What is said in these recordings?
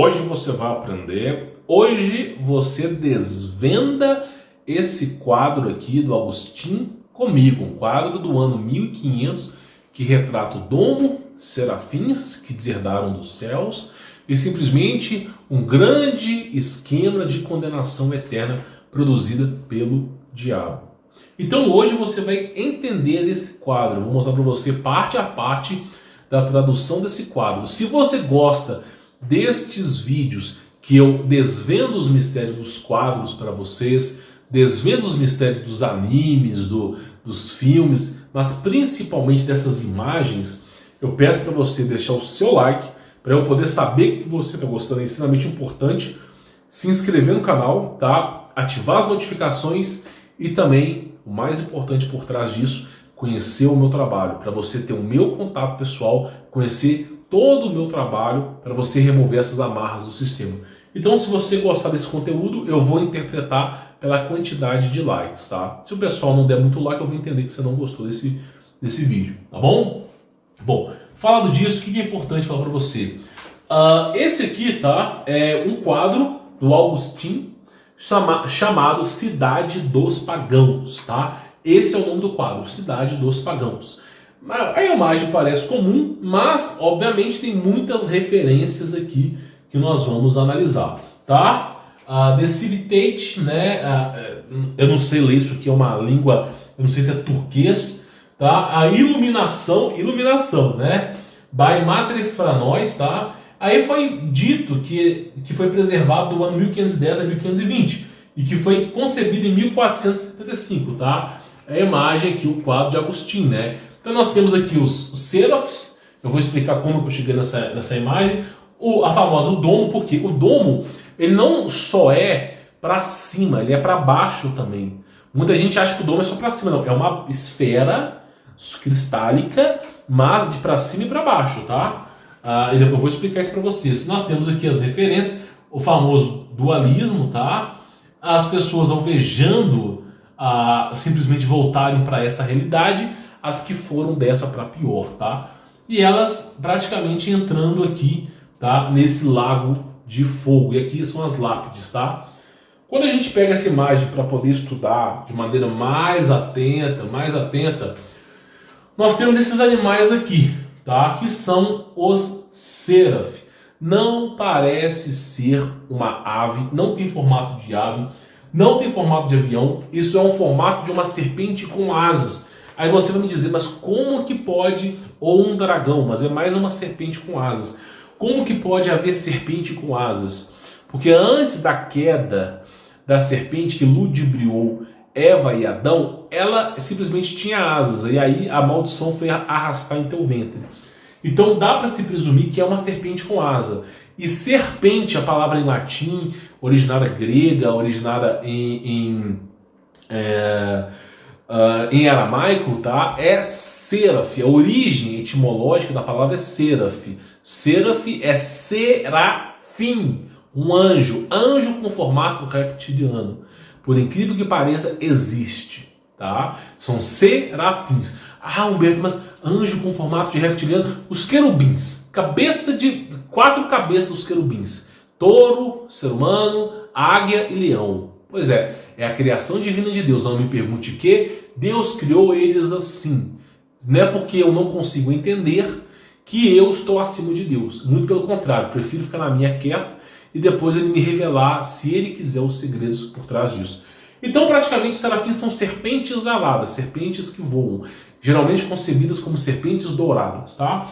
Hoje você vai aprender, hoje você desvenda esse quadro aqui do Agostinho comigo, um quadro do ano 1500 que retrata o domo, serafins que deserdaram dos céus e simplesmente um grande esquema de condenação eterna produzida pelo diabo. Então hoje você vai entender esse quadro, eu vou mostrar para você parte a parte da tradução desse quadro. Se você gosta destes vídeos que eu desvendo os mistérios dos quadros para vocês, desvendo os mistérios dos animes, dos filmes, mas principalmente dessas imagens, eu peço para você deixar o seu like, para eu poder saber que você está gostando, é extremamente importante, se inscrever no canal, tá? Ativar as notificações e também, o mais importante por trás disso, conhecer o meu trabalho, para você ter o meu contato pessoal, conhecer todo o meu trabalho, para você remover essas amarras do sistema. Então, se você gostar desse conteúdo, eu vou interpretar pela quantidade de likes, tá? Se o pessoal não der muito like, eu vou entender que você não gostou desse vídeo, tá bom? Bom, falando disso, o que é importante falar para você? Esse aqui, tá? É um quadro do Agostinho chamado Cidade dos Pagãos, tá? Esse é o nome do quadro, Cidade dos Pagãos. A imagem parece comum, mas obviamente tem muitas referências aqui que nós vamos analisar, tá? The Civitate, né? Eu não sei ler isso aqui, é uma língua, eu não sei se é turquês, tá? A iluminação, né? By Matre Franois, tá? Aí foi dito que foi preservado do ano 1510 a 1520 e que foi concebido em 1475, tá? É a imagem aqui, o quadro de Agostinho, né? Então nós temos aqui os serafs, eu vou explicar como eu cheguei nessa imagem, a famosa domo, porque o domo, ele não só é para cima, ele é para baixo também. Muita gente acha que o domo é só para cima, não, é uma esfera cristálica, mas de para cima e para baixo, tá? E depois eu vou explicar isso para vocês. Nós temos aqui as referências, o famoso dualismo, tá? As pessoas alvejando simplesmente voltarem para essa realidade, as que foram dessa para pior, tá? E elas praticamente entrando aqui, tá? Nesse lago de fogo. E aqui são as lápides, tá? Quando a gente pega essa imagem para poder estudar de maneira mais atenta, nós temos esses animais aqui, tá? Que são os seraf. Não parece ser uma ave, não tem formato de ave, não tem formato de avião, isso é um formato de uma serpente com asas. Aí você vai me dizer, mas como que pode, ou um dragão, mas é mais uma serpente com asas. Como que pode haver serpente com asas? Porque antes da queda da serpente que ludibriou Eva e Adão, ela simplesmente tinha asas, e aí a maldição foi arrastar em teu ventre. Então dá para se presumir que é uma serpente com asa. E serpente, a palavra em latim, originada grega, originada em aramaico, tá? É seraf. A origem etimológica da palavra é seraf. Seraf é serafim, um anjo. Anjo com formato reptiliano. Por incrível que pareça, existe, tá? São serafins. Humberto, mas anjo com formato de reptiliano, os querubins, quatro cabeças dos querubins, touro, ser humano, águia e leão. Pois é a criação divina de Deus. Não me pergunte o que, Deus criou eles assim. Não é porque eu não consigo entender que eu estou acima de Deus. Muito pelo contrário, prefiro ficar na minha quieto e depois ele me revelar, se ele quiser, os segredos por trás disso. Então, praticamente, os serafins são serpentes aladas, serpentes que voam, geralmente concebidas como serpentes douradas, tá?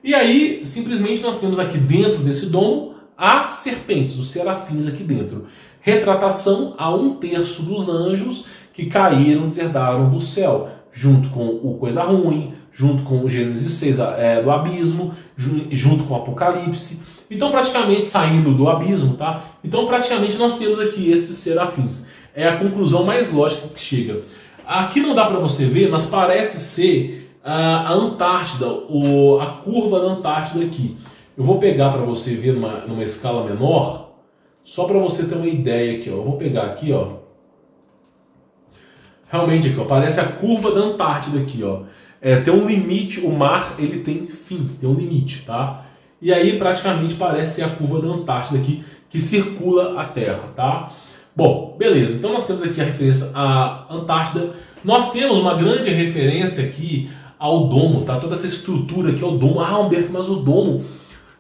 E aí, simplesmente, nós temos aqui dentro desse domo as serpentes, os serafins aqui dentro. Retratação a 1/3 dos anjos que caíram, deserdaram do céu, junto com o Coisa Ruim, junto com o Gênesis 6 do abismo, junto com o Apocalipse. Então, praticamente, saindo do abismo, tá? Então, praticamente, nós temos aqui esses serafins. É a conclusão mais lógica que chega. Aqui não dá para você ver, mas parece ser a Antártida, a curva da Antártida aqui. Eu vou pegar para você ver numa escala menor, só para você ter uma ideia aqui, ó. Eu vou pegar aqui, ó. Realmente aqui, ó, parece a curva da Antártida aqui, ó. Tem um limite, o mar ele tem fim, tem um limite, tá? e aí praticamente parece ser a curva da Antártida aqui, que circula a Terra, tá? Bom, beleza, então nós temos aqui a referência à Antártida, nós temos uma grande referência aqui ao domo, tá? Toda essa estrutura aqui é o domo. Ah, Humberto, mas o domo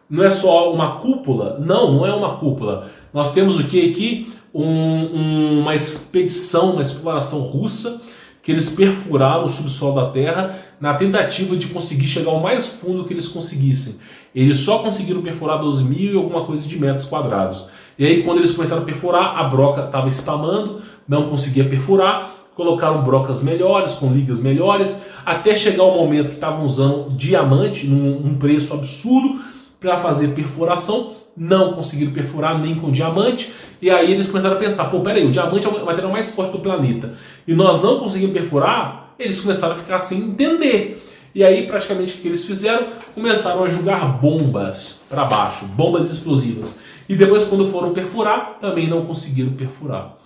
não é só uma cúpula? Não, não é uma cúpula. Nós temos o que aqui? Uma expedição, uma exploração russa, que eles perfuraram o subsolo da Terra na tentativa de conseguir chegar ao mais fundo que eles conseguissem. Eles só conseguiram perfurar 12.000 e alguma coisa de metros quadrados. E aí, quando eles começaram a perfurar, a broca estava espamando, não conseguia perfurar, colocaram brocas melhores, com ligas melhores, até chegar o momento que estavam usando diamante, num preço absurdo, para fazer perfuração. Não conseguiram perfurar nem com diamante, e aí eles começaram a pensar, pô, peraí, o diamante é o material mais forte do planeta, e nós não conseguimos perfurar, eles começaram a ficar sem entender. E aí, praticamente, o que eles fizeram? Começaram a jogar bombas para baixo, bombas explosivas. E depois, quando foram perfurar, também não conseguiram perfurar.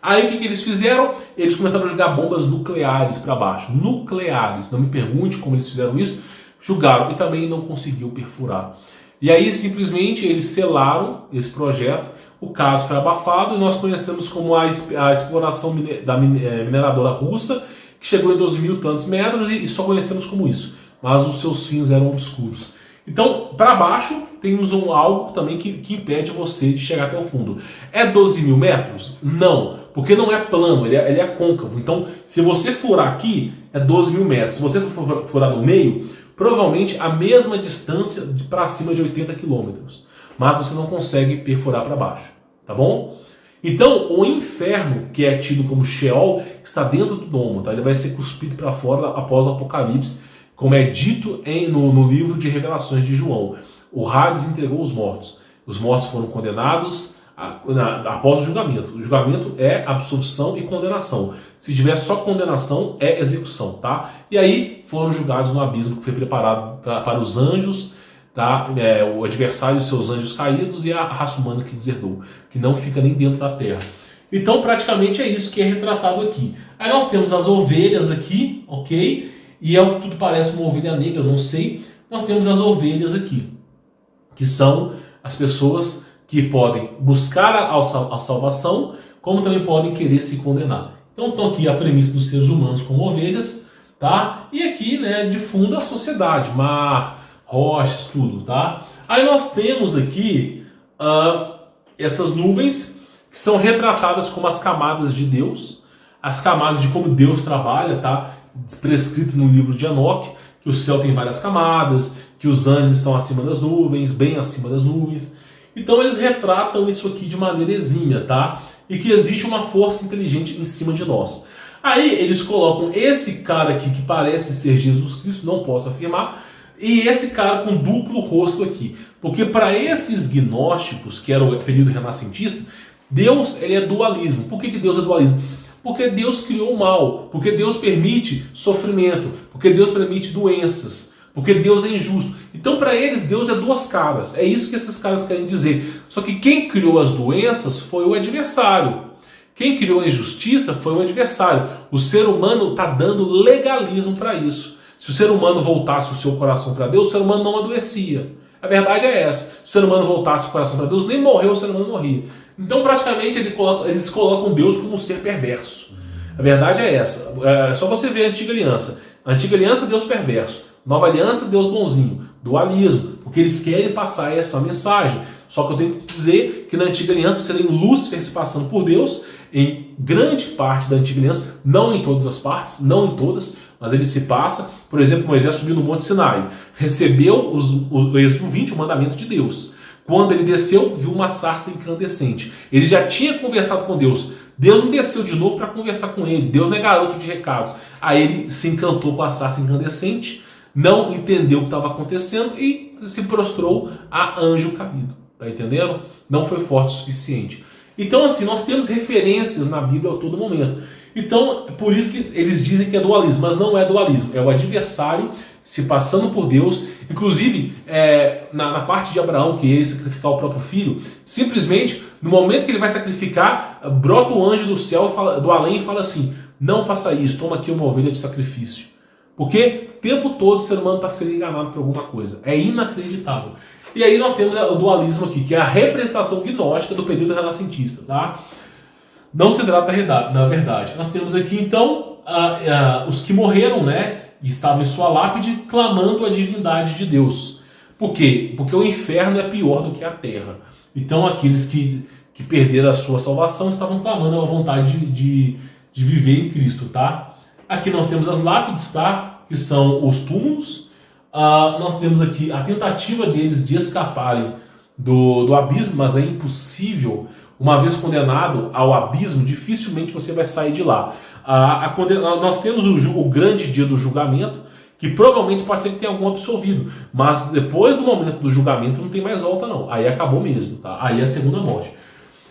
Aí, o que eles fizeram? Eles começaram a jogar bombas nucleares para baixo. Nucleares. Não me pergunte como eles fizeram isso. Jogaram e também não conseguiu perfurar. E aí, simplesmente, eles selaram esse projeto. O caso foi abafado e nós conhecemos como a exploração da mineradora russa, que chegou em 12.000 e tantos metros, e só conhecemos como isso. Mas os seus fins eram obscuros. Então, para baixo, temos algo também que impede você de chegar até o fundo. É 12.000 metros? Não, porque não é plano, ele é côncavo. Então, se você furar aqui, é 12.000 metros. Se você for furar no meio, provavelmente a mesma distância para cima de 80 quilômetros. Mas você não consegue perfurar para baixo, tá bom? Então, o inferno, que é tido como Sheol, está dentro do domo, tá? Ele vai ser cuspido para fora após o Apocalipse, como é dito no livro de Revelações de João. O Hades entregou os mortos. Os mortos foram condenados após o julgamento. O julgamento é absolvição e condenação. Se tiver só condenação, é execução, tá? E aí foram julgados no abismo que foi preparado para os anjos, tá? O adversário e seus anjos caídos e a raça humana que deserdou, que não fica nem dentro da terra. Então, praticamente é isso que é retratado aqui. Aí nós temos as ovelhas aqui, ok? E é o que tudo parece uma ovelha negra, eu não sei. Nós temos as ovelhas aqui, que são as pessoas que podem buscar a salvação, como também podem querer se condenar. Então, estão aqui a premissa dos seres humanos como ovelhas, tá? E aqui, né, de fundo, a sociedade, mar, rochas, tudo, tá? Aí nós temos aqui essas nuvens que são retratadas como as camadas de Deus, as camadas de como Deus trabalha, tá? Prescrito no livro de Enoque, que o céu tem várias camadas, que os anjos estão acima das nuvens, bem acima das nuvens. Então eles retratam isso aqui de maneira exímia, tá? E que existe uma força inteligente em cima de nós. Aí eles colocam esse cara aqui que parece ser Jesus Cristo, não posso afirmar, e esse cara com duplo rosto aqui. Porque para esses gnósticos, que era o período renascentista, Deus ele é dualismo. Por que Deus é dualismo? Porque Deus criou o mal, porque Deus permite sofrimento, porque Deus permite doenças, porque Deus é injusto. Então, para eles, Deus é duas caras. É isso que esses caras querem dizer. Só que quem criou as doenças foi o adversário. Quem criou a injustiça foi o adversário. O ser humano está dando legalismo para isso. Se o ser humano voltasse o seu coração para Deus, o ser humano não adoecia. A verdade é essa. Se o ser humano voltasse o coração para Deus, nem morreu, o ser humano morria. Então, praticamente, eles colocam Deus como um ser perverso. A verdade é essa. É só você ver a Antiga Aliança. A Antiga Aliança, Deus perverso. Nova Aliança, Deus bonzinho. Dualismo. Porque eles querem passar essa mensagem. Só que eu tenho que dizer que na Antiga Aliança você tem Lúcifer se passando por Deus em grande parte da Antiga Aliança, não em todas as partes, não em todas, mas ele se passa. Por exemplo, Moisés subiu no Monte Sinai, recebeu o Êxodo 20, o mandamento de Deus. Quando ele desceu, viu uma sarça incandescente. Ele já tinha conversado com Deus. Deus não desceu de novo para conversar com ele. Deus não é garoto de recados. Aí ele se encantou com a sarça incandescente, não entendeu o que estava acontecendo e se prostrou a anjo caído. Tá entendendo? Não foi forte o suficiente. Então, assim, nós temos referências na Bíblia a todo momento. Então, por isso que eles dizem que é dualismo, mas não é dualismo. É o adversário se passando por Deus. Inclusive, na parte de Abraão, que ia sacrificar o próprio filho, simplesmente, no momento que ele vai sacrificar, brota o anjo do céu, do além, e fala assim: não faça isso, toma aqui uma ovelha de sacrifício. Porque o tempo todo o ser humano está sendo enganado por alguma coisa. É inacreditável. E aí nós temos o dualismo aqui, que é a representação gnóstica do período renascentista, tá? Não se trata da verdade. Nós temos aqui, então, os que morreram, né, e estavam em sua lápide, clamando a divindade de Deus. Por quê? Porque o inferno é pior do que a terra. Então, aqueles que perderam a sua salvação estavam clamando a vontade de viver em Cristo, tá? Aqui nós temos as lápides, tá? Que são os túmulos. Nós temos aqui a tentativa deles de escaparem do abismo, mas é impossível. Uma vez condenado ao abismo, dificilmente você vai sair de lá. Nós temos o grande dia do julgamento, que provavelmente pode ser que tenha algum absolvido, mas depois do momento do julgamento não tem mais volta não. Aí acabou mesmo, tá? Aí é a segunda morte.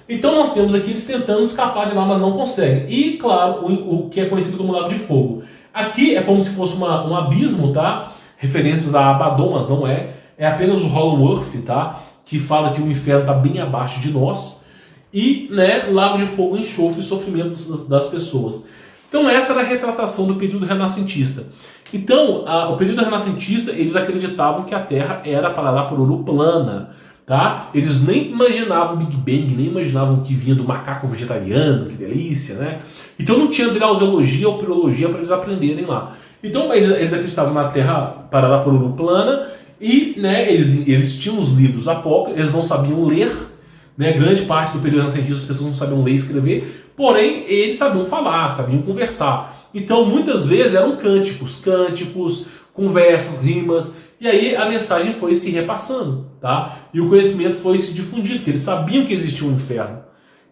Então nós temos aqui eles tentando escapar de lá, mas não conseguem. E claro, o que é conhecido como Lago de Fogo. Aqui é como se fosse um abismo, tá? Referências a Abaddon, mas não é. É apenas o Hollow Earth, tá? Que fala que o inferno está bem abaixo de nós. E, né, Lago de Fogo, enxofre e sofrimento das pessoas. Então essa era a retratação do período renascentista. Então, o período renascentista, eles acreditavam que a Terra era parará por ouro plana. Tá? Eles nem imaginavam o Big Bang, nem imaginavam que vinha do macaco vegetariano, que delícia, né? Então não tinha drauseologia ou pirologia para eles aprenderem lá. Então eles acreditavam na Terra parará por ouro plana e, né, eles tinham os livros apócrifos, eles não sabiam ler, né? Grande parte do período renascentista as pessoas não sabiam ler e escrever, porém eles sabiam falar, sabiam conversar. Então muitas vezes eram cânticos, conversas, rimas. E aí a mensagem foi se repassando, tá? E o conhecimento foi se difundindo, porque eles sabiam que existia um inferno.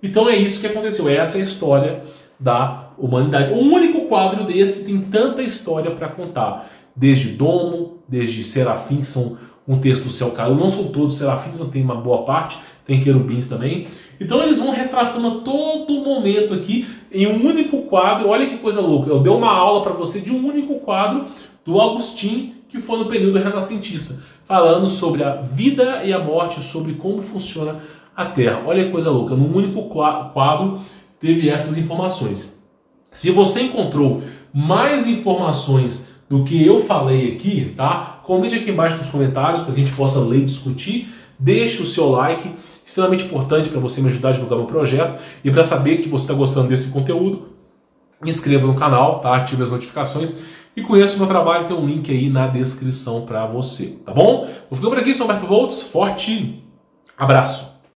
Então é isso que aconteceu, essa é a história da humanidade. Um único quadro desse tem tanta história para contar. Desde Domo, desde Serafim, que são um texto do céu caiu. Não são todos serafins, mas tem uma boa parte, tem querubins também. Então eles vão retratando a todo momento aqui em um único quadro. Olha que coisa louca, eu dei uma aula para você de um único quadro do Agostinho, que foi no período renascentista, falando sobre a vida e a morte, sobre como funciona a Terra. Olha que coisa louca, num único quadro teve essas informações. Se você encontrou mais informações do que eu falei aqui, tá? Comente aqui embaixo nos comentários para que a gente possa ler e discutir. Deixe o seu like, extremamente importante para você me ajudar a divulgar meu projeto. E para saber que você está gostando desse conteúdo, inscreva no canal, tá? Ative as notificações. E conheça o meu trabalho, tem um link aí na descrição para você, tá bom? Vou ficando por aqui, sou Humberto Voltz, forte abraço!